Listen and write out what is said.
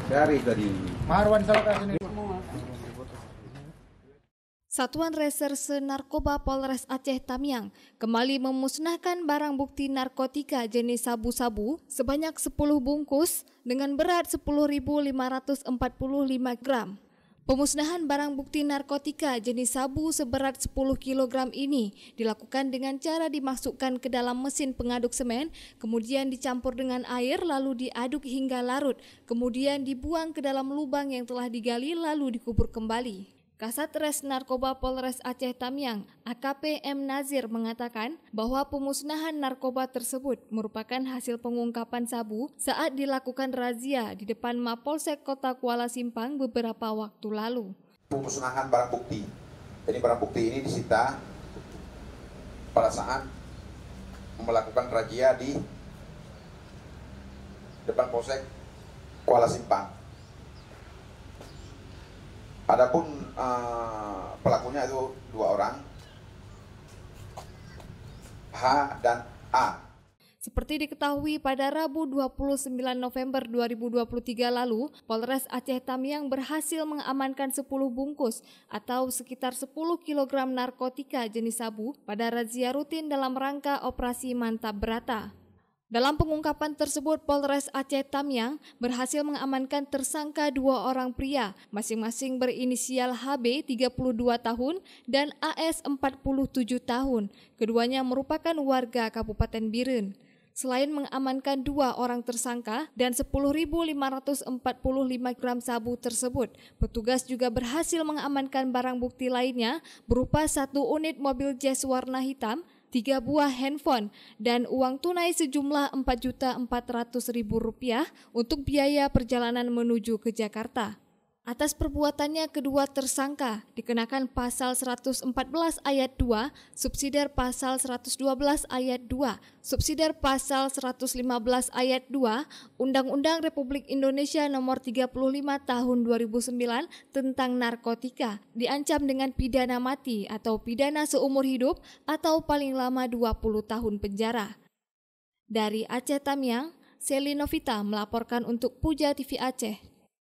Dari tadi. Marwan Salka sini. Satuan Reserse Narkoba Polres Aceh Tamiang kembali memusnahkan barang bukti narkotika jenis sabu-sabu sebanyak 10 bungkus dengan berat 10.545 gram. Pemusnahan barang bukti narkotika jenis sabu seberat 10 kg ini dilakukan dengan cara dimasukkan ke dalam mesin pengaduk semen, kemudian dicampur dengan air lalu diaduk hingga larut, kemudian dibuang ke dalam lubang yang telah digali lalu dikubur kembali. Kasat Res Narkoba Polres Aceh Tamiang, AKP M. Nazir mengatakan bahwa pemusnahan narkoba tersebut merupakan hasil pengungkapan sabu saat dilakukan razia di depan Mapolsek Kota Kuala Simpang beberapa waktu lalu. Pemusnahan barang bukti. Jadi barang bukti ini disita pada saat melakukan razia di depan Polsek Kuala Simpang. Adapun pelakunya itu 2 orang, H dan A. Seperti diketahui pada Rabu 29 November 2023 lalu, Polres Aceh Tamiang berhasil mengamankan 10 bungkus atau sekitar 10 kg narkotika jenis sabu pada razia rutin dalam rangka operasi Mantap Berata. Dalam pengungkapan tersebut, Polres Aceh Tamiang berhasil mengamankan tersangka 2 orang pria, masing-masing berinisial HB 32 tahun dan AS 47 tahun. Keduanya merupakan warga Kabupaten Biren. Selain mengamankan 2 orang tersangka dan 10.545 gram sabu tersebut, petugas juga berhasil mengamankan barang bukti lainnya berupa 1 unit mobil Jazz warna hitam, 3 buah handphone, dan uang tunai sejumlah Rp4.400.000 untuk biaya perjalanan menuju ke Jakarta. Atas perbuatannya, kedua tersangka dikenakan pasal 114 ayat 2, subsidiar pasal 112 ayat 2, subsidiar pasal 115 ayat 2, Undang-Undang Republik Indonesia Nomor 35 Tahun 2009 tentang narkotika, diancam dengan pidana mati atau pidana seumur hidup atau paling lama 20 tahun penjara. Dari Aceh Tamiang, Seli Novita melaporkan untuk Puja TV Aceh.